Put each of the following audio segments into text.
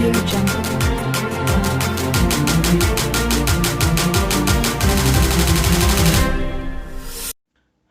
Audio Jungle.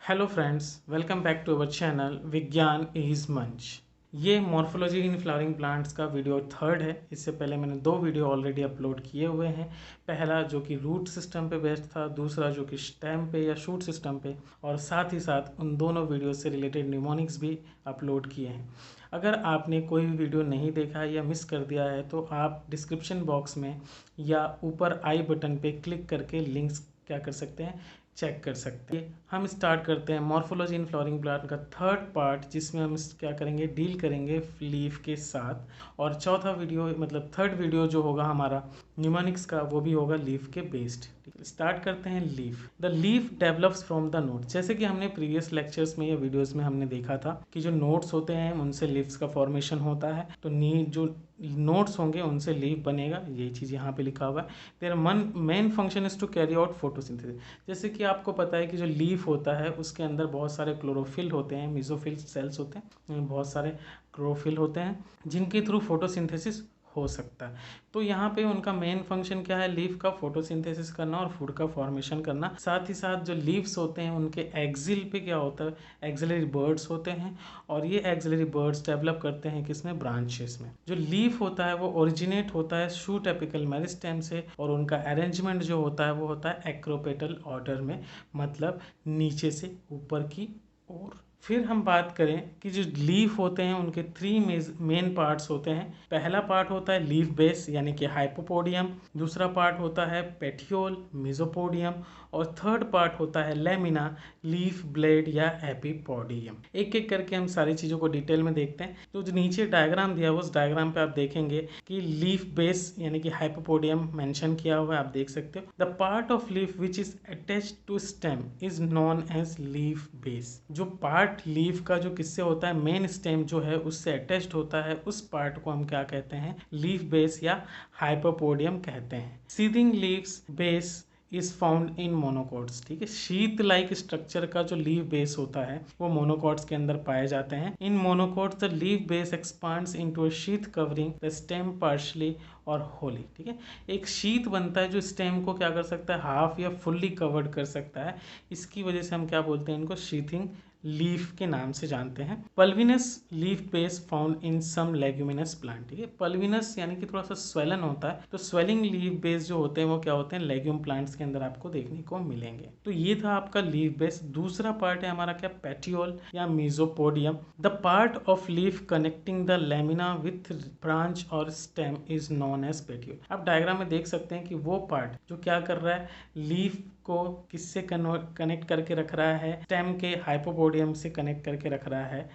Hello friends, welcome back to our channel Vigyan is Manch. ये morphology in flowering plants का video third है। इससे पहले मैंने दो वीडियो ऑलरेडी अपलोड किए हुए हैं। पहला जो कि रूट सिस्टम पे बेस्ड था, दूसरा जो कि स्टेम पे या शूट सिस्टम पे, और साथ ही साथ उन दोनों वीडियो से रिलेटेड निमोनिक्स भी अपलोड किए हैं। अगर आपने कोई भी वीडियो नहीं देखा है या मिस कर दिया है तो आप डिस्क्रिप्शन बॉक्स में या ऊपर आई बटन पे क्लिक करके लिंक्स क्या कर सकते हैं, चेक कर सकते हैं। हम स्टार्ट करते हैं मॉर्फोलॉजी इन फ्लावरिंग प्लांट का थर्ड पार्ट, जिसमें हम क्या करेंगे, डील करेंगे लीफ के साथ। और चौथा वीडियो मतलब थर्ड वीडियो जो होगा हमारा न्यूमोनिक्स का, वो भी होगा लीफ के बेस्ड। स्टार्ट करते हैं leaf. The leaf develops from the note. जैसे कि हमने प्रीवियस लेक्चर्स में या वीडियोस में हमने देखा था कि जो नोट्स होते हैं उनसे लीव्स का फॉर्मेशन होता है। तो जो नोट्स होंगे उनसे लीफ बनेगा, यही चीज़ यहाँ पे लिखा हुआ है। Their main function is to carry out photosynthesis. जैसे कि आपको पता है कि जो लीफ होता है उसके अंदर बहुत सारे क्लोरोफिल होते हैं, मेसोफिल सेल्स होते हैं, बहुत सारे क्लोरोफिल होते हैं जिनके थ्रू फोटोसिंथेसिस हो सकता है। तो यहाँ पे उनका मेन फंक्शन क्या है, लीफ का फोटोसिंथेसिस करना और फूड का फॉर्मेशन करना। साथ ही साथ जो लीव्स होते हैं उनके एक्सिल पे क्या होता है, एक्सिलरी बर्ड्स होते हैं, और ये एक्सिलरी बर्ड्स डेवलप करते हैं किसमें, ब्रांचेस में। जो लीफ होता है वो ओरिजिनेट होता है शूट एपिकल मेरिस्टेम से, और उनका अरेंजमेंट जो होता है वो होता है एक्रोपेटल ऑर्डर में, मतलब नीचे से ऊपर की ओर। फिर हम बात करें कि जो लीफ होते हैं उनके थ्री मेन पार्ट्स होते हैं। पहला पार्ट होता है लीफ बेस यानी कि हाइपोपोडियम, दूसरा पार्ट होता है पेटियोल मेसोपोडियम, और थर्ड पार्ट होता है लेमिना लीफ ब्लेड या एपिपोडियम। एक एक करके हम सारी चीज़ों को डिटेल में देखते हैं। तो जो नीचे डायग्राम दिया हुआ उस डायग्राम पे आप देखेंगे कि लीफ बेस यानी कि हाइपोपोडियम मेंशन किया हुआ है, आप देख सकते हो। The part of leaf which is attached to stem is known as leaf base. जो पार्ट लीफ का जो किससे होता है, मेन स्टेम जो है उससे अटैच्ड होता है, उस पार्ट को हम क्या कहते हैं, लीफ बेस या हाइपोपोडियम कहते हैं। Seething leaves base is found in monocots. ठीक है, शीत लाइक स्ट्रक्चर का जो लीफ बेस होता है वो मोनोकॉट्स के अंदर पाए जाते हैं। In monocots the leaf base expands into a sheath covering the stem partially और होली। ठीक है, एक शीत बनता है जो स्टेम को क्या कर सकता है, हाफ या फुल्ली कवर्ड कर सकता है। इसकी वजह से हम क्या बोलते हैं, इनको शीथिंग लीफ के नाम से जानते हैं। Pulvinus leaf base found in some leguminous plant. ठीक है, पल्विनस यानी कि थोड़ा सा स्वेलन होता है, तो स्वेलिंग लीफ बेस जो होते हैं वो क्या होते हैं, लेग्यूम प्लांट्स के अंदर आपको देखने को मिलेंगे। तो ये था आपका लीफ बेस। दूसरा पार्ट है हमारा क्या, पेटियोल या mesopodium. The part of leaf connecting the lamina with branch और stem is known as petiole. आप डायग्राम में देख सकते हैं कि वो पार्ट जो क्या कर रहा है, लीफ को किससे कनेक्ट करके रख रहा है, स्टेम के हाइपोपोडियम से कनेक्ट करके रख रहा है,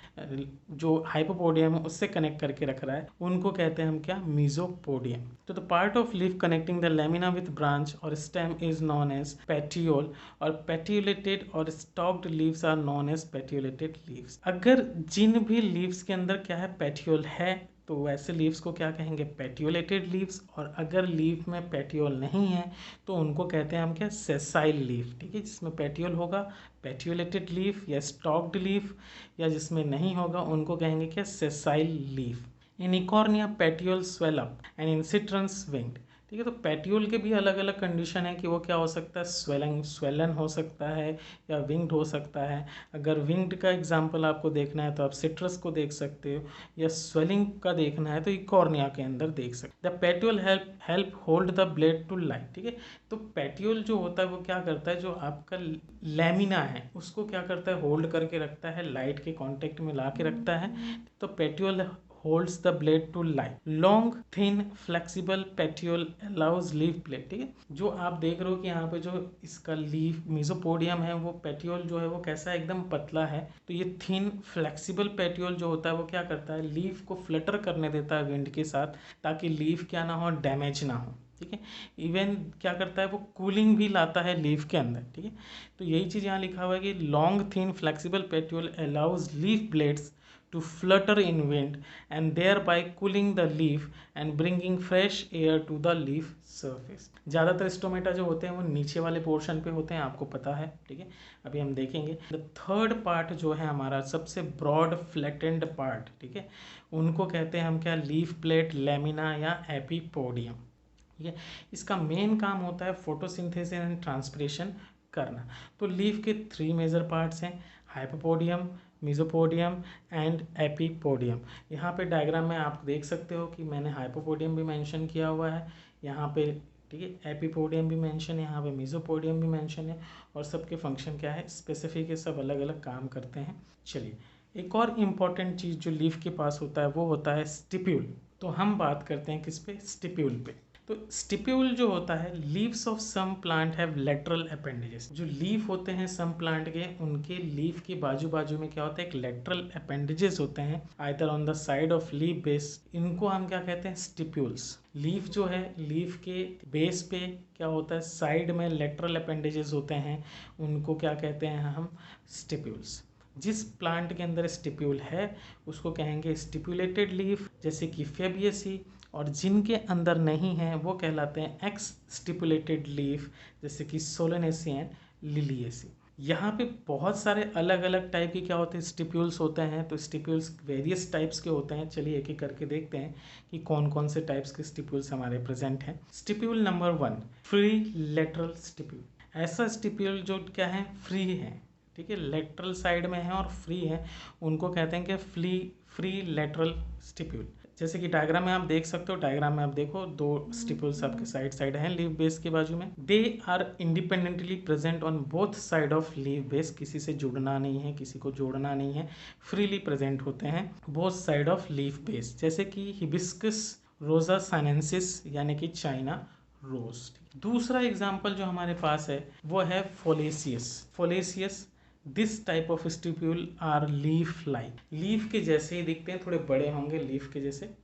जो हाइपोपोडियम है उससे कनेक्ट करके रख रहा है, उनको कहते हैं हम क्या, मेसोपोडियम। तो the part of leaf connecting the lamina with branch और stem is known as petiole, और पेटियोलेटेड और stalked leaves are known as petiolated leaves. अगर जिन भी लीव्स के अंदर क्या है, पेटियोल है, तो वैसे लीव्स को क्या कहेंगे, पेटियोलेटेड लीव्स। और अगर लीफ में पेटियोल नहीं है तो उनको कहते हैं हम क्या, सेसाइल लीफ। ठीक है, जिसमें पेटियोल होगा पेटियोलेटेड लीफ या स्टॉक्ड लीफ, या जिसमें नहीं होगा उनको कहेंगे क्या, sessile leaf. In Eichhornia petiole swell up and in citrus winged. ठीक है, तो पेटियोल के भी अलग अलग कंडीशन है कि वो क्या हो सकता है, स्वेलन हो सकता है या विंग्ड हो सकता है। अगर विंग्ड का एग्जांपल आपको देखना है तो आप सिट्रस को देख सकते हो, या स्वेलिंग का देखना है तो इकॉर्निया के अंदर देख सकते हो। The petiole help hold the blade to light. ठीक है, तो पेटियोल जो होता है वो क्या करता है, जो आपका लेमिना है उसको क्या करता है, होल्ड करके रखता है, लाइट के कांटेक्ट में ला के रखता है। तो petiole holds the blade to light. Long, thin, flexible petiole allows leaf blade। ठीक है, जो आप देख रहे हो कि यहाँ पे जो इसका लीफ मेसोपोडियम है वो पेटियोल जो है वो कैसा है, एकदम पतला है। तो ये थिन फ्लेक्सिबल पेटियोल जो होता है वो क्या करता है, लीफ को फ्लटर करने देता है विंड के साथ, ताकि लीफ क्या ना हो, डैमेज ना हो। ठीक है, इवन क्या करता है वो कूलिंग भी लाता है लीफ के अंदर। ठीक है, तो यही चीज़ यहाँ लिखा हुआ है कि long thin flexible petiole allows leaf blades to flutter in wind and thereby cooling the leaf and bringing fresh air to the leaf surface। ज़्यादातर स्टोमेटा जो होते हैं वो नीचे वाले पोर्शन पे होते हैं, आपको पता है, ठीक है। अभी हम देखेंगे द थर्ड पार्ट जो है हमारा सबसे ब्रॉड फ्लैटेंड पार्ट, ठीक है, उनको कहते हैं हम क्या, लीफ प्लेट, लेमिना या एपीपोडियम, ठीक है। इसका मेन काम होता है फोटोसिंथेसिस एंड ट्रांसपिरेशन करना। तो लीफ के 3 मेजर पार्ट्स हैं, हाइपोपोडियम, मेसोपोडियम एंड एपीपोडियम। यहाँ पे डायग्राम में आप देख सकते हो कि मैंने हाइपोपोडियम भी मेंशन किया हुआ है यहाँ पे, ठीक है, एपीपोडियम भी मेंशन है, यहाँ पे मेसोपोडियम भी मेंशन है, और सबके फंक्शन क्या है, स्पेसिफिक है, सब अलग अलग काम करते हैं। चलिए, एक और इम्पॉर्टेंट चीज़ जो लीफ के पास होता है वो होता है स्टिप्यूल। तो हम बात करते हैं किस पे, स्टिप्यूल पे। तो स्टिप्यूल जो होता है, leaves of some plant have lateral appendages. जो लीफ होते हैं सम प्लांट के, उनके लीफ के बाजू बाजू में क्या होता है, एक लेटरल अपेंडेजेस होते हैं, either on the side of leaf base. इनको हम क्या कहते हैं, स्टिप्यूल्स। लीफ जो है, लीफ के बेस पे क्या होता है, साइड में लेटरल अपेंडेजेस होते हैं, उनको क्या कहते हैं हम, स्टिप्यूल्स। जिस प्लांट के अंदर स्टिप्यूल है उसको कहेंगे स्टिपुलेटेड लीफ, जैसे कि फेबियसी, और जिनके अंदर नहीं है वो कहलाते हैं एक्स स्टिपुलेटेड लीफ, जैसे कि सोलेनेसी एंड लिलिएसी। यहाँ पे बहुत सारे अलग अलग टाइप के क्या होते हैं, स्टिप्यूल्स होते हैं। तो स्टिप्यूल्स वेरियस टाइप्स के होते हैं, चलिए एक एक करके देखते हैं कि कौन कौन से टाइप्स के स्टिप्यूल्स हमारे प्रेजेंट हैं। Stipule number 1, free lateral stipule. ऐसा स्टिप्यूल जो क्या है, फ्री है, ठीक है, लेटरल साइड में है और फ्री है, उनको कहते हैं कि फ्री लेटरल स्टिप्यूल। जैसे कि डायग्राम में आप देख सकते हो, डायग्राम में आप देखो 2 स्टिप्यूल्स आपके साइड साइड हैं लीफ बेस के बाजू में। They are independently present on both side of leaf base, किसी से जुड़ना नहीं है, किसी को जोड़ना नहीं है, फ्रीली प्रेजेंट होते हैं both side of leaf base, जैसे कि हिबिस्कस रोजा साइनेंसिस, यानी कि चाइना रोज। दूसरा एग्जाम्पल जो हमारे पास है वो है foliaceous. This type of stipule are leaf like, leaf के जैसे ही दिखते हैं, थोड़े बड़े होंगे लीफ के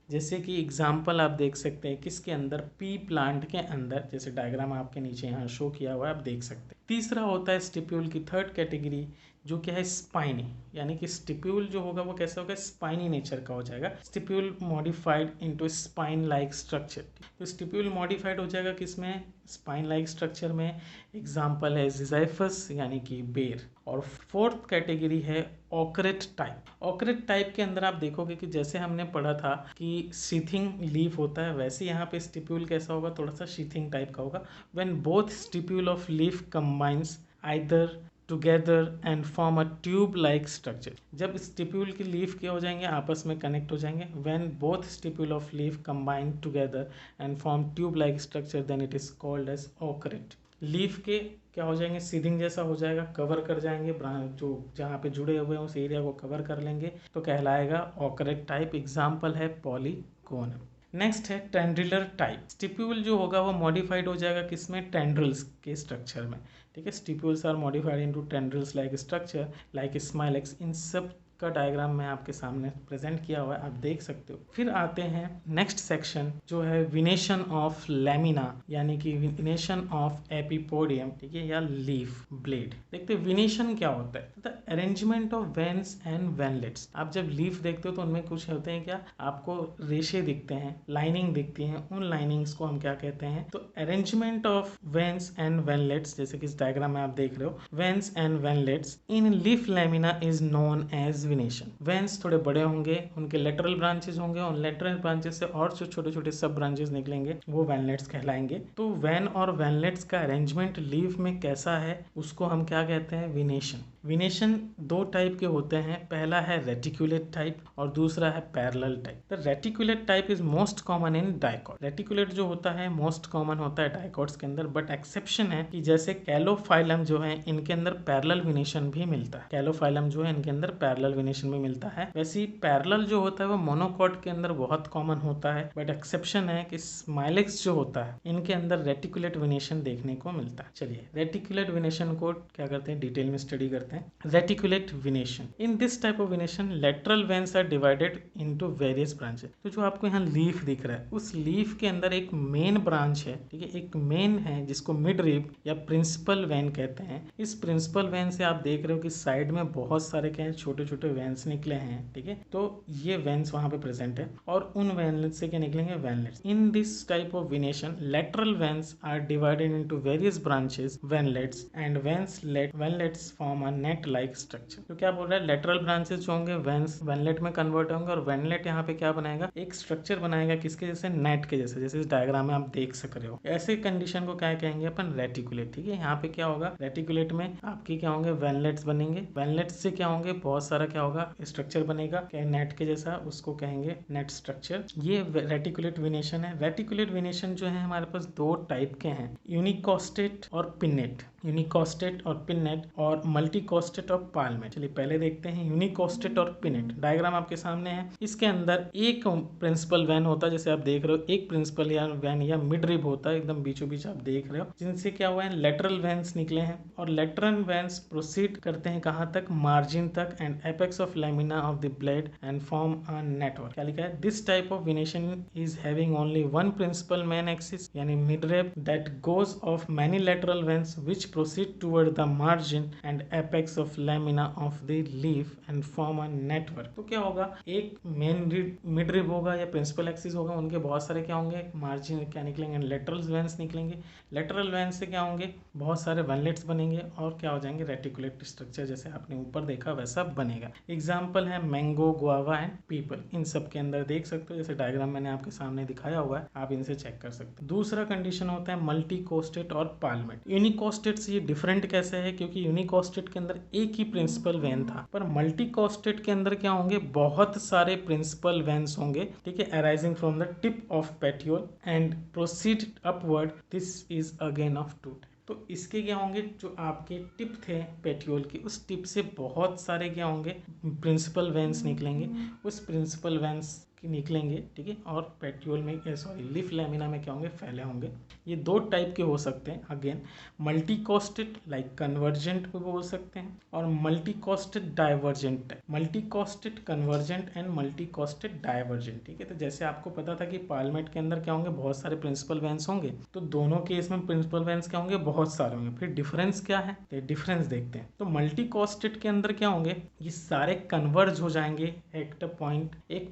जैसे कि एग्जाम्पल आप देख सकते हैं किसके अंदर, पी प्लांट के अंदर, जैसे डायग्राम आपके नीचे यहाँ शो किया हुआ है, आप देख सकते हैं। तीसरा होता है स्टिप्यूल की थर्ड कैटेगरी, जो क्या है, स्पाइनी, यानी कि स्टिप्यूल जो होगा वो कैसा होगा, स्पाइनी नेचर का हो जाएगा। Stipule modified into spine like structure. तो स्टिप्यूल मॉडिफाइड हो जाएगा किसमें, स्पाइन लाइक स्ट्रक्चर में। एग्जाम्पल है जिजाइफस, यानी कि बेर। और फोर्थ कैटेगरी है ऑकरेट टाइप। ऑकरेट टाइप के अंदर आप देखोगे कि जैसे हमने पढ़ा था कि शीथिंग लीफ होता है, वैसे यहाँ पे स्टिप्यूल कैसा होगा, थोड़ा सा शीथिंग टाइप का होगा। When both stipule of leaf combines either together and form a tube like structure. जब स्टिप्यूल की लीफ क्या हो जाएंगे, आपस में कनेक्ट हो जाएंगे, when both stipule of leaf combine together and form tube like structure, then it is called as ochreate. Leaf के क्या हो जाएंगे, सीडिंग जैसा हो जाएगा, कवर कर जाएंगे, जो जहाँ पे जुड़े हुए हैं उस एरिया को कवर कर लेंगे, तो कहलाएगा ऑकरेट टाइप। एग्जाम्पल है पॉलीगोनम। नेक्स्ट है टेंड्रिलर टाइप। स्टिप्यूल जो होगा वो मॉडिफाइड हो जाएगा किसमें, टेंड्रिल्स के स्ट्रक्चर में, ठीक है। Stipules are modified into tendrils like structure like smilax. इन सब का डायग्राम मैं आपके सामने प्रेजेंट किया हुआ है, आप देख सकते हो। फिर आते हैं नेक्स्ट सेक्शन जो है विनेशन ऑफ लेमिना, यानी कि विनेशन ऑफ एपीपोडियम, ठीक है, या लीफ ब्लेड। देखते हैं विनेशन क्या होता है। The arrangement of veins and veinlets. आप जब लीफ देखते हो तो उनमें कुछ होते हैं क्या, आपको रेशे दिखते हैं, लाइनिंग दिखती हैं, उन लाइनिंग्स को हम क्या कहते हैं, तो arrangement of veins and veinlets, जैसे कि इस डायग्राम में आप देख रहे हो, veins and veinlets in leaf lamina is known as venation. Veins थोड़े बड़े होंगे, उनके लेटरल ब्रांचेस होंगे, उन लेटरल ब्रांचेस से और जो छोटे छोटे सब ब्रांचेस निकलेंगे वो वेनलेट्स कहलाएंगे। तो वेन और वेनलेट्स का अरेंजमेंट लीफ में कैसा है उसको हम क्या कहते हैं, विनेशन। विनेशन 2 टाइप के होते हैं, पहला है रेटिकुलेट टाइप और दूसरा है parallel type. The reticulate type is most common in dicot. Reticulate जो होता है मोस्ट कॉमन होता है डाइकॉट्स के अंदर, बट एक्सेप्शन है कि जैसे कैलोफाइलम जो है इनके अंदर पैरेलल विनेशन भी मिलता है। कैलोफाइलम जो है इनके अंदर पैरेलल विनेशन भी मिलता है। वैसे ही पैरेलल जो होता है वो मोनोकॉट के अंदर बहुत कॉमन होता है, बट एक्सेप्शन है कि स्माइलेक्स जो होता है इनके अंदर रेटिकुलेट विनेशन देखने को मिलता है। चलिए रेटिकुलेट विनेशन को क्या करते हैं, डिटेल में स्टडी करते हैं। करते हैं reticulate venation. In this type of venation lateral veins are divided into various branches. तो जो आपको यहाँ लीफ दिख रहा है उस लीफ के अंदर एक मेन ब्रांच है, ठीक है, एक मेन है जिसको मिड रिब या प्रिंसिपल वेन कहते हैं। इस प्रिंसिपल वेन से आप देख रहे हो कि साइड में बहुत सारे क्या है छोटे छोटे वेन्स निकले हैं, ठीक है। तो ये वेन्स वहां पे प्रेजेंट है और उन वेनलेट से क्या निकलेंगे veinlets. In this type of venation lateral veins are divided into various branches veinlets and veinlets form a net like structure. तो क्या बोल रहा है लेटरल ब्रांचेस जो होंगे वेन्स वेनलेट में कन्वर्ट होंगे और वेनलेट यहाँ पे क्या बनाएगा एक स्ट्रक्चर बनाएगा किसके जैसे नेट के जैसे, जैसे इस डायग्राम में आप देख सक रहे हो। ऐसे कंडीशन को क्या कहेंगे अपन रेटिकुलेट, ठीक है। यहाँ पे क्या होगा रेटिकुलेट में आपके क्या होंगे वेनलेट्स बनेंगे, वेनलेट्स से क्या होंगे बहुत सारा क्या होगा स्ट्रक्चर बनेगा क्या नेट के जैसा, उसको कहेंगे नेट स्ट्रक्चर। ये रेटिकुलेट विनेशन है। रेटिकुलेट विनेशन जो है हमारे पास दो टाइप के हैं, यूनिकोस्टेट और पिन्नेट। यूनिकोस्टेट और पिन्नेट और मल्टीकोस्टेट और पाल्मेट। चलिए पहले देखते हैं यूनिकोस्टेट और पिन्नेट। डायग्राम आपके सामने है, इसके अंदर एक प्रिंसिपल वेन होता है जैसे आप देख रहे हो, एक प्रिंसिपल या वेन या मिड रिब होता है एकदम बीचों बीच आप देख रहे हो, जिनसे क्या हुआ है लेटरल वेन्स निकले हैं और लेटरल वेन्स प्रोसीड करते हैं कहाँ तक मार्जिन तक and apex of lamina of the blade and form a network. क्या लिखा है this type of venation is having only one principal main axis यानी mid rib that goes off many lateral veins which proceed toward the margin and apex of lamina of the leaf and form a network। तो क्या होगा एक main mid rib होगा या principal axis होगा, उनके बहुत सारे क्या होंगे मार्जिन क्या निकलेंगे लेटरल वेन्स निकलेंगे। लेटरल वेन्स से क्या होंगे बहुत सारे वेनलेट्स बनेंगे और क्या हो जाएंगे रेटिकुलेट स्ट्रक्चर जैसे आपने ऊपर देखा वैसा बनेगा। एग्जाम्पल है मैंगो गुआवा एंड पीपल। इन सब के अंदर देख सकते हो जैसे डायग्राम मैंने आपके सामने दिखाया हुआ है, आप इनसे चेक कर सकते हो। दूसरा कंडीशन होता है मल्टीकोस्टेट और पाल्मेट। यूनिकोस्टेट ये डिफरेंट कैसे है क्योंकि यूनिकोस्टेट के अंदर एक ही प्रिंसिपल वेन था, पर मल्टीकोस्टेट के अंदर क्या होंगे बहुत सारे प्रिंसिपल वेन्स होंगे, ठीक है, arising from the tip of petiole and proceed upward. This is again of two. तो इसके क्या होंगे जो आपके टिप थे पेट्यूल की उस टिप से बहुत सारे क्या होंगे प्रिंसिपल वेन्स निकलेंगे, उस प्रिंसिपल वेन्स निकलेंगे, ठीक है, और पेट्यूल में सॉरी लीफ लैमिना में क्या होंगे फैले होंगे। ये दो टाइप के हो सकते हैं, अगेन मल्टीकोस्टेट लाइक कन्वर्जेंट भी बोल सकते हैं और मल्टीकोस्टेट डाइवर्जेंट। मल्टीकोस्टेट कन्वर्जेंट एंड मल्टीकोस्टेट डाइवर्जेंट, ठीक है। तो जैसे आपको पता था कि पाल्मेट के अंदर क्या होंगे बहुत सारे प्रिंसिपल वेन्स होंगे, तो दोनों केस में प्रिंसिपल वेन्स क्या होंगे बहुत सारे होंगे। फिर डिफरेंस क्या है तो डिफरेंस देखते हैं। तो मल्टीकोस्टेट के अंदर क्या होंगे ये सारे कन्वर्ज हो जाएंगे एक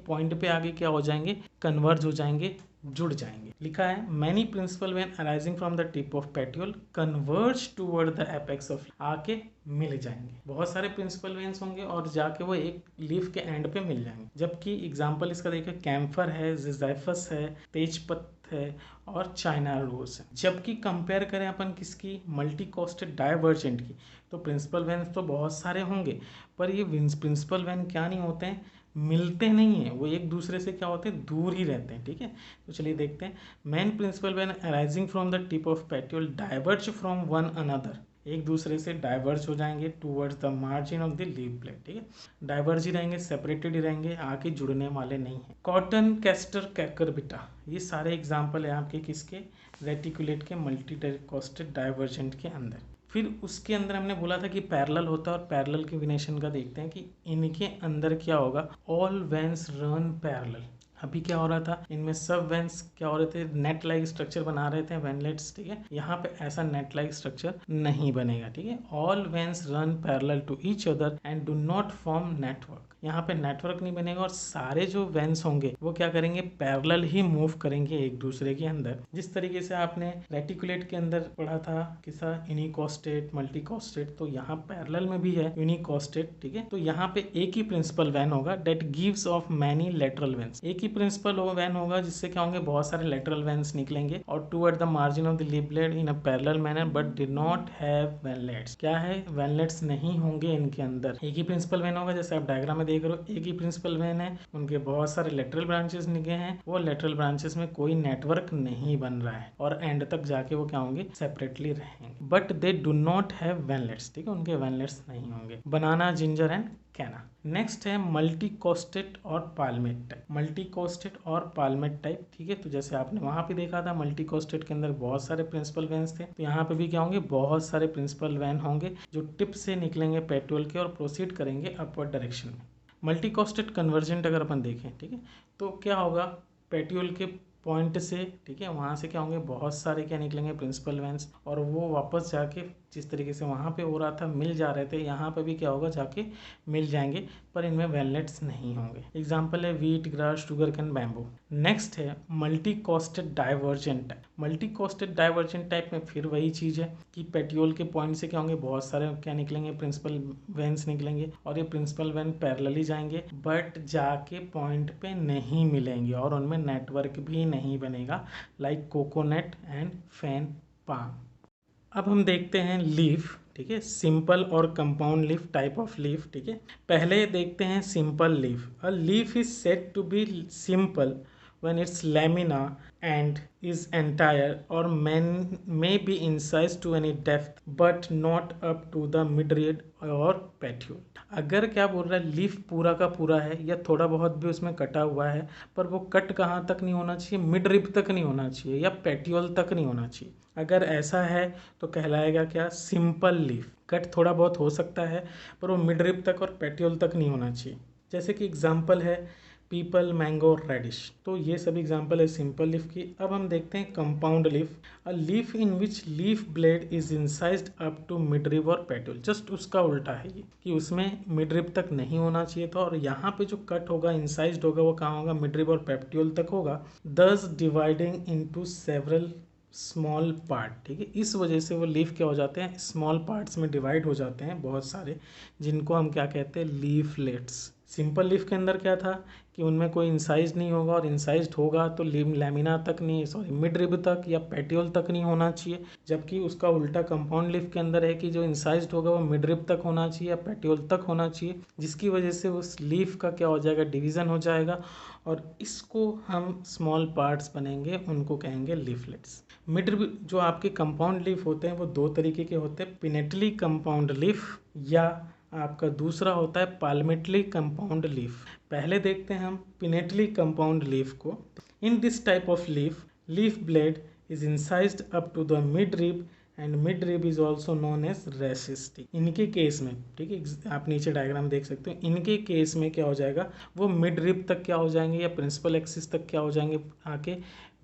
पॉइंट पे आगे क्या हो जाएंगे कन्वर्ज हो जाएंगे जुड़ जाएंगे। लिखा है many principal vein arising from the tip of petiole converge toward the apex of, आके मिल जाएंगे। बहुत सारे प्रिंसिपल वेन्स होंगे और जाके वो एक लीफ के एंड पे मिल जाएंगे। जबकि एग्जांपल इसका देखिए कैम्फर है, जिजाइफस है, तेजपत्त है और चाइना रोज है। जबकि कंपेयर करें अपन किसकी मल्टीकोस्टेट डाइवर्जेंट की, तो प्रिंसिपल वेन्स तो बहुत सारे होंगे पर ये प्रिंसिपल वेन क्या नहीं होते हैं मिलते नहीं है, वो एक दूसरे से क्या होते हैं दूर ही रहते हैं, ठीक है। तो चलिए देखते हैं main principal vein arising from the tip of petiole diverge from one another, एक दूसरे से डाइवर्ज हो जाएंगे towards the margin of the leaf blade, ठीक है। डाइवर्ज ही रहेंगे, सेपरेटेड ही रहेंगे, आके जुड़ने वाले नहीं है। कॉटन, कैस्टर, कैकरबिटा ये सारे एग्जाम्पल है आपके किसके रेटिकुलेट के मल्टीकोस्टेट डाइवर्जेंट के अंदर। फिर उसके अंदर हमने बोला था कि पैरेलल होता है और पैरेलल के विनेशन का देखते हैं कि इनके अंदर क्या होगा ऑल वेन्स रन पैरेलल। अभी क्या हो रहा था इनमें सब वेन्स क्या हो रहे थे नेट लाइक स्ट्रक्चर बना रहे थे वेनलेट्स, ठीक है। यहाँ पे ऐसा नेट लाइक स्ट्रक्चर नहीं बनेगा, ठीक है। All veins run parallel to each other and do not form network. यहाँ पे नेटवर्क नहीं बनेगा और सारे जो वेन्स होंगे वो क्या करेंगे पैरेलल ही मूव करेंगे एक दूसरे के अंदर। जिस तरीके से आपने रेटिकुलेट के अंदर पढ़ा था किसा यूनिकोस्टेट मल्टीकोस्टेट, तो यहाँ पैरेलल में भी है यूनिकोस्टेट, ठीक है। तो यहाँ पे एक ही प्रिंसिपल वेन होगा that gives off many lateral veins. एक ही प्रिंसिपल वेन होगा जिससे क्या होंगे बहुत सारे लेटरल वेन्स निकलेंगे और toward the margin of the leaf blade in a parallel manner but did not have veinlets. क्या है वेनलेट्स नहीं होंगे इनके अंदर। एक ही प्रिंसिपल वेन होगा जैसे आप डायग्राम में देख रहे हो, एक ही प्रिंसिपल वेन है, उनके बहुत सारे लेटरल ब्रांचेस निकले हैं, वो लेटरल ब्रांचेस में कोई नेटवर्क नहीं बन रहा है और एंड तक जाके वो क्या होंगे सेपरेटली रहेंगे but they do not have veinlets, ठीक है, उनके वेनलेट्स नहीं होंगे। बनाना, जिंजर एंड कैना। नेक्स्ट है मल्टी कोस्टेट और पाल्मेट टाइप। मल्टी कोस्टेट और पाल्मेट टाइप, ठीक है। तो जैसे आपने वहां पे देखा था मल्टी कोस्टेट के अंदर बहुत सारे प्रिंसिपल वेन्स थे, तो यहाँ पे भी क्या होंगे, बहुत सारे प्रिंसिपल वेन होंगे जो टिप से निकलेंगे पेट्यूल के और प्रोसीड करेंगे अपवर्ड डायरेक्शन में। मल्टी कोस्टेट कन्वर्जेंट अगर अपन देखें, ठीक है, तो क्या होगा, पेट्यूल के पॉइंट से, ठीक है, वहाँ से क्या होंगे, बहुत सारे क्या निकलेंगे प्रिंसिपल वेन्स, और वो वापस जाके जिस तरीके से वहाँ पे हो रहा था मिल जा रहे थे, यहाँ पे भी क्या होगा, जाके मिल जाएंगे, पर इनमें वेलनेट्स नहीं होंगे। एग्जाम्पल है wheat, grass, sugar cane, bamboo. Next है multi costate divergent type. Multi costate divergent type में फिर वही चीज़ है कि पेट्यूल के पॉइंट से क्या होंगे, बहुत सारे क्या निकलेंगे, प्रिंसिपल वेन्स निकलेंगे, और ये प्रिंसिपल वेन पैरेलली जाएंगे, बट जाके पॉइंट पे नहीं मिलेंगे और उनमें नेटवर्क भी नहीं बनेगा, like coconut and fan palm. अब हम देखते हैं लीफ, ठीक है, सिंपल और compound leaf, type of leaf, ठीक है। पहले देखते हैं simple leaf. A leaf is said to be simple when its lamina and is entire or may be incised to any depth but not up to the midrib or petiole। अगर क्या बोल रहा है, लीफ पूरा का पूरा है या थोड़ा बहुत भी उसमें कटा हुआ है, पर वो कट कहाँ तक नहीं होना चाहिए, मिड रिब तक नहीं होना चाहिए या पेट्यूल तक नहीं होना चाहिए। अगर ऐसा है तो कहलाएगा क्या, सिंपल लीफ। कट थोड़ा बहुत हो सकता है पर वो मिड रिब तक और पेट्यूल तक नहीं होना चाहिए। जैसे कि एग्जाम्पल है पीपल, मैंगो, रेडिश। तो ये सब एग्जाम्पल है सिंपल लीफ की। अब हम देखते हैं compound leaf. A leaf in which leaf blade is incised up to mid rib और पेट्यूल। जस्ट उसका उल्टा है ये, कि उसमें मिड रिब तक नहीं होना चाहिए था, और यहाँ पे जो कट होगा, इंसाइज्ड होगा, वो कहाँ होगा, मिड रिब और पेट्यूल तक होगा, दस dividing into several small part, ठीक है। इस वजह से वो लीफ क्या हो जाते हैं, स्मॉल पार्ट्स में डिवाइड हो जाते हैं बहुत सारे, जिनको हम क्या कहते हैं, लीफलेट्स। सिंपल लीफ के अंदर क्या था कि उनमें कोई इंसाइज नहीं होगा, और इंसाइज्ड होगा तो लैमिना तक नहीं, सॉरी मिड रिब तक या पेट्यूल तक नहीं होना चाहिए। जबकि उसका उल्टा कंपाउंड लीफ के अंदर है कि जो इंसाइज्ड होगा वो मिड रिब तक होना चाहिए या पेट्यूल तक होना चाहिए, जिसकी वजह से उस लीफ का क्या हो जाएगा, डिवीज़न हो जाएगा, और इसको हम स्मॉल पार्ट्स बनेंगे, उनको कहेंगे लीफलेट्स। मिड रिब जो आपके कंपाउंड लीफ होते हैं वो दो तरीके के होते हैं, पिनेटली कंपाउंड लीफ या आपका दूसरा होता है पाल्मेटली कंपाउंड लीफ। पहले देखते हैं हम पिनेटली कंपाउंड लीफ को। In this type of leaf blade is incised up to the mid rib and mid rib is also known as rachis. इनके केस में, ठीक है, आप नीचे डायग्राम देख सकते हो, इनके केस में क्या हो जाएगा, वो मिड रिब तक क्या हो जाएंगे या प्रिंसिपल एक्सिस तक क्या हो जाएंगे, आके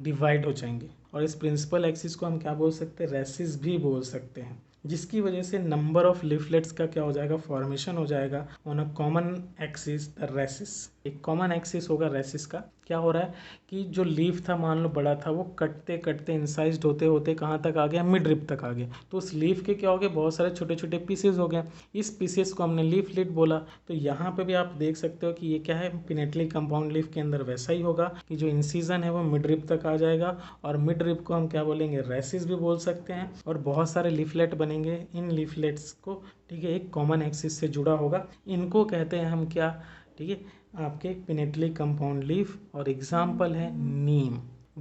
डिवाइड हो जाएंगे, और इस प्रिंसिपल एक्सिस को हम क्या बोल सकते हैं, रेसिस भी बोल सकते हैं, जिसकी वजह से नंबर ऑफ लीफलेट्स का क्या हो जाएगा, फॉर्मेशन हो जाएगा on a common axis the rachis. एक कॉमन एक्सिस होगा रेसिस का। क्या हो रहा है कि जो लीफ था, मान लो बड़ा था, वो कटते कटते इंसाइज्ड होते होते कहाँ तक आ गया, मिड रिब तक आ गया, तो उस लीफ के क्या हो गए, बहुत सारे छोटे छोटे पीसेज हो गए, इस पीसेस को हमने लीफलेट बोला। तो यहाँ पे भी आप देख सकते हो कि ये क्या है, पिनेटली कंपाउंड लीफ के अंदर वैसा ही होगा कि जो इंसीजन है वो मिड रिब तक आ जाएगा, और मिड रिब को हम क्या बोलेंगे, रेसिस भी बोल सकते हैं, और बहुत सारे लीफलेट बनेंगे। इन लीफलेट्स को, ठीक है, एक कॉमन एक्सिस से जुड़ा होगा, इनको कहते हैं हम क्या, ठीक है, आपके पिनेटली कंपाउंड लीफ, और एग्जाम्पल है नीम।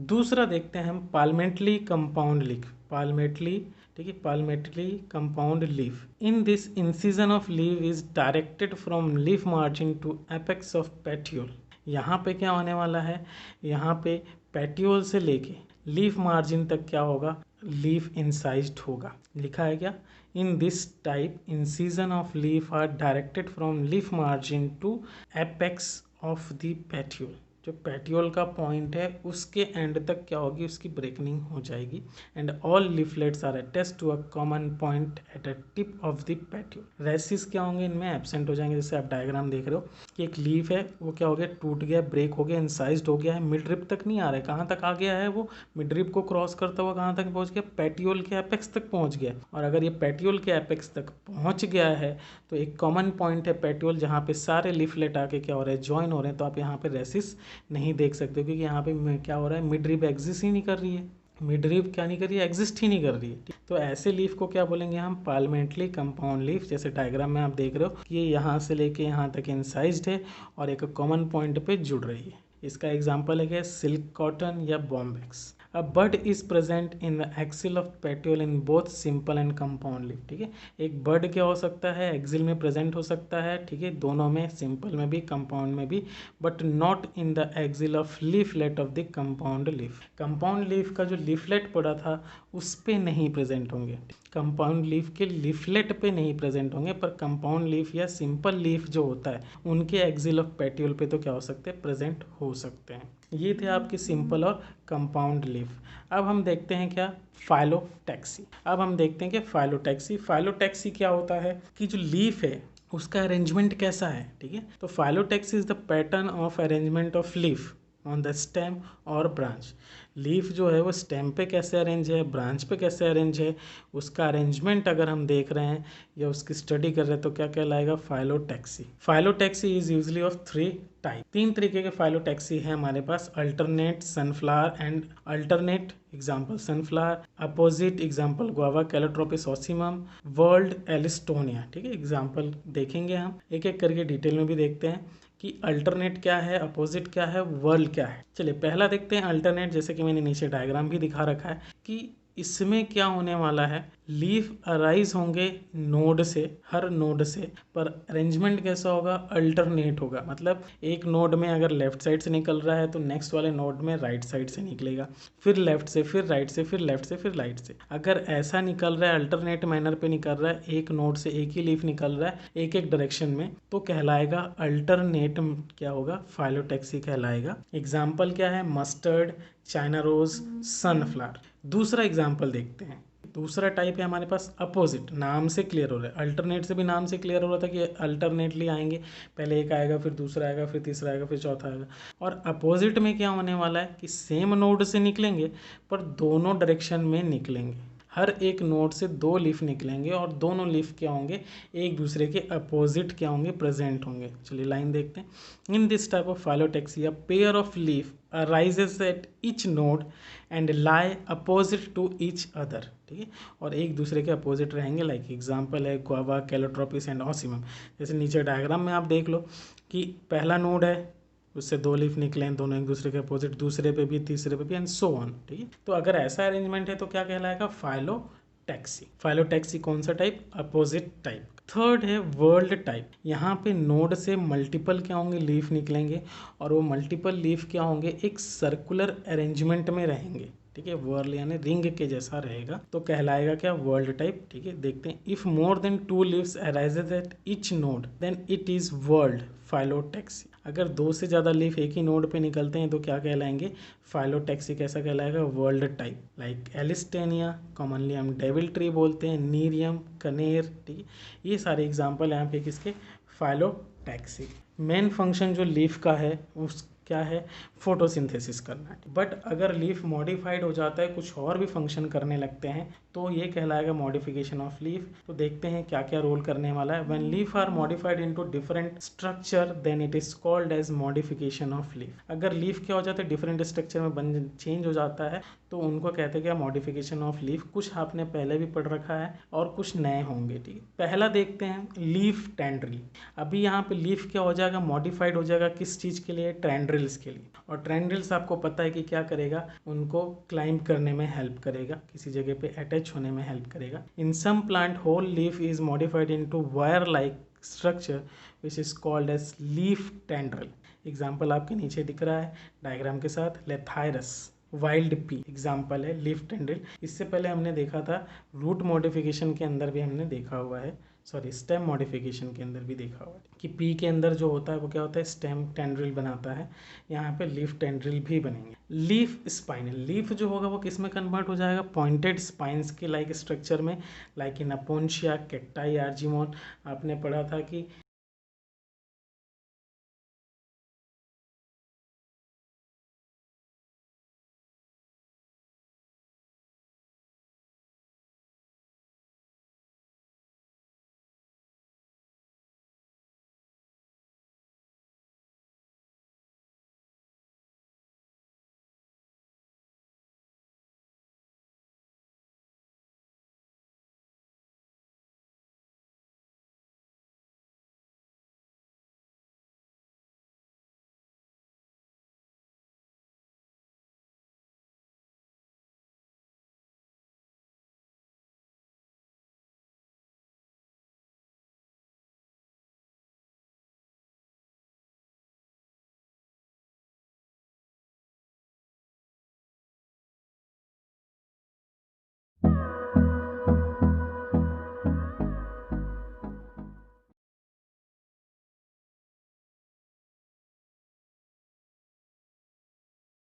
दूसरा देखते हैं हम पाल्मेटली कंपाउंड लीफ। पाल्मेटली, ठीक है, palmately compound leaf. In this incision of leaf is directed from leaf margin to apex of petiole. यहाँ पे क्या होने वाला है, यहाँ पे पेट्यूल से लेके लीफ मार्जिन तक क्या होगा, लीफ इंसाइज्ड होगा। लिखा है क्या, in this type incision of leaf are directed from leaf margin to apex of the petiole. जो पेट्यूल का पॉइंट है उसके एंड तक क्या होगी, उसकी ब्रेकनिंग हो जाएगी, and all leaflets are attached to a common point at a tip of the petiole. Rachis क्या होंगे, इनमें एब्सेंट हो जाएंगे। जैसे आप डायग्राम देख रहे हो कि एक लीफ है, वो क्या हो गया, टूट गया, ब्रेक हो गया, इंसाइज्ड हो गया है, मिड रिब तक नहीं आ रहा है, कहाँ तक आ गया है, वो मिड रिब को क्रॉस करता हुआ कहाँ तक पहुँच गया, पेट्यूल के एपेक्स तक पहुँच गया। और अगर ये पेट्यूल के एपेक्स तक पहुँच गया है तो एक कॉमन पॉइंट है पेट्यूल, जहाँ पे सारे लीफलेट आके क्या हो रहे हैं, ज्वाइन हो रहे हैं, तो आप यहाँ पे रेसिस नहीं देख सकते, क्योंकि यहाँ पे क्या हो रहा है, मिड रिब एग्जिस्ट ही नहीं कर रही है, मिड रिब क्या नहीं कर रही है, एग्जिस्ट ही नहीं कर रही है। तो ऐसे लीफ को क्या बोलेंगे हम, पाल्मेटली कंपाउंड लीफ। जैसे डायग्राम में आप देख रहे हो कि ये यहाँ से लेके यहाँ तक इंसाइज्ड है और एक कॉमन पॉइंट पे जुड़ रही है। इसका एग्जाम्पल है क्या, सिल्क कॉटन या bombax. A bud is present in the axil of petiole in both simple and compound leaf. ठीक है, एक बड क्या हो सकता है, एक्सिल में प्रेजेंट हो सकता है, ठीक है, दोनों में, सिंपल में भी कंपाउंड में भी, but not in the axil of leaflet of the compound leaf. Compound leaf का जो लीफलेट पड़ा था उस पे नहीं प्रेजेंट होंगे, कंपाउंड लीफ के लीफलेट पे नहीं प्रेजेंट होंगे, पर कंपाउंड लीफ या सिंपल लीफ जो होता है उनके एक्सिल ऑफ पेट्यूल पे तो क्या हो सकते हैं, प्रेजेंट हो सकते हैं। ये थे आपकी सिंपल और कंपाउंड लीफ। अब हम देखते हैं क्या, फाइलोटैक्सी। अब हम देखते हैं कि फाइलोटैक्सी, फाइलोटैक्सी क्या होता है कि जो लीफ है उसका अरेंजमेंट कैसा है। ठीक है, तो phyllotaxy is the pattern of arrangement of leaf on the stem और ब्रांच। लीफ जो है वो स्टेम पे कैसे अरेंज है, ब्रांच पे कैसे अरेंज है, उसका अरेंजमेंट अगर हम देख रहे हैं या उसकी स्टडी कर रहे हैं तो क्या कहलाएगा, phyllotaxy. Phyllotaxy is usually of 3 type. 3 तरीके के फाइलोटैक्सी है हमारे पास, alternate, sunflower and alternate example sunflower, opposite example guava calotropis ocimum, whorled alstonia. ठीक है, एग्जाम्पल देखेंगे हम एक एक करके, डिटेल में भी देखते हैं कि अल्टरनेट क्या है, अपोजिट क्या है, वर्ल्ड क्या है। चलिए पहला देखते हैं अल्टरनेट। जैसे कि मैंने नीचे डायग्राम भी दिखा रखा है कि इसमें क्या होने वाला है, लीफ अराइज होंगे नोड से, हर नोड से, पर अरेंजमेंट कैसा होगा, अल्टरनेट होगा। मतलब एक नोड में अगर लेफ्ट साइड से निकल रहा है तो नेक्स्ट वाले नोड में राइट साइड से निकलेगा, फिर लेफ्ट से, फिर राइट से, फिर लेफ्ट से, फिर राइट से। अगर ऐसा निकल रहा है, अल्टरनेट मैनर पे निकल रहा है, एक नोड से एक ही लीफ निकल रहा है एक एक डायरेक्शन में, तो कहलाएगा अल्टरनेट, क्या होगा, फाइलोटैक्सी कहलाएगा। एग्जाम्पल क्या है, मस्टर्ड, चाइना रोज, सनफ्लावर। दूसरा एग्जाम्पल देखते हैं। दूसरा टाइप है हमारे पास अपोजिट, नाम से क्लियर हो रहा है, अल्टरनेट से भी नाम से क्लियर हो रहा था कि अल्टरनेटली आएंगे, पहले एक आएगा, फिर दूसरा आएगा, फिर तीसरा आएगा, फिर चौथा आएगा। और अपोजिट में क्या होने वाला है कि सेम नोड से निकलेंगे पर दोनों डायरेक्शन में निकलेंगे, हर एक नोड से 2 लीफ निकलेंगे और दोनों लीफ क्या होंगे, एक दूसरे के अपोजिट क्या होंगे, प्रेजेंट होंगे। चलिए लाइन देखते हैं। इन this type of phyllotaxy a pair of leaf arises at each node and lie opposite to each other। ठीक है, और एक दूसरे के अपोजिट रहेंगे। लाइक एग्जांपल है गुआवा कैलोट्रोपिस एंड ऑसिमम। जैसे नीचे डायग्राम में आप देख लो कि पहला नोड है, उससे 2 लीफ निकले हैं, दोनों एक दूसरे के अपोजिट, दूसरे पे भी, तीसरे पे भी, एंड सो ऑन। ठीक है, तो अगर ऐसा अरेंजमेंट है तो क्या कहलाएगा, फाइलोटैक्सी। फाइलोटैक्सी कौन सा टाइप, अपोजिट टाइप। थर्ड है वर्ल्ड टाइप। यहाँ पे नोड से मल्टीपल क्या होंगे, लीफ निकलेंगे और वो मल्टीपल लीफ क्या होंगे, एक सर्कुलर अरेंजमेंट में रहेंगे। ठीक है, वर्ल्ड यानी रिंग के जैसा रहेगा, तो कहलाएगा क्या, वर्ल्ड टाइप। ठीक है, देखते हैं। If more than 2 leaves arises at each node then it is whorled phyllotaxy. अगर 2 से ज़्यादा लीफ एक ही नोड पे निकलते हैं तो क्या कहलाएंगे, फाइलोटैक्सी। कैसा कहलाएगा, वर्ल्ड टाइप। लाइक एलिस्टेनिया, कॉमनली हम डेविल ट्री बोलते हैं, नीरियम, कनेर। ठीक है, ये सारे एग्जाम्पल हैं यहाँ पे किसके, फाइलोटैक्सी। मेन फंक्शन जो लीफ का है उस क्या है, फोटोसिंथेसिस करना। बट अगर लीफ मॉडिफाइड हो जाता है, कुछ और भी फंक्शन करने लगते हैं, तो ये कहलाएगा मॉडिफिकेशन ऑफ लीफ। तो देखते हैं क्या क्या रोल करने वाला है। When leaf are modified into different structure then it is called as modification of leaf. अगर लीफ क्या हो जाता है, डिफरेंट स्ट्रक्चर में चेंज हो जाता है, तो उनको कहते हैं क्या, मॉडिफिकेशन ऑफ लीफ। कुछ आपने पहले भी पढ़ रखा है और कुछ नए होंगे। ठीक है, पहला देखते हैं लीफ टेंड्रिल। अभी यहाँ पे लीफ क्या हो जाएगा, मॉडिफाइड हो जाएगा, किस चीज़ के लिए, टेंड्रिल्स के लिए। और टेंड्रिल्स आपको पता है कि क्या करेगा, उनको क्लाइंब करने में हेल्प करेगा, किसी जगह पे अटैच होने में हेल्प करेगा। In some plant whole leaf is modified into wire like structure which is called as leaf tendril. Example आपके नीचे दिख रहा है डायग्राम के साथ, लेथायरस, वाइल्ड पी एग्जाम्पल है लीफ टेंड्रिल। इससे पहले हमने देखा था रूट मॉडिफिकेशन के अंदर भी हमने देखा हुआ है, सॉरी स्टेम मॉडिफिकेशन के अंदर भी देखा हुआ है कि पी के अंदर जो होता है वो क्या होता है, स्टेम टेंड्रिल बनाता है। यहाँ पे लीफ टेंड्रिल भी बनेंगे। लीफ स्पाइनल, लीफ जो होगा वो किस में कन्वर्ट हो जाएगा, पॉइंटेड स्पाइंस के लाइक स्ट्रक्चर में, लाइक इन अपोन्शिया, कैक्टाई, आर्जिमोन। आपने पढ़ा था कि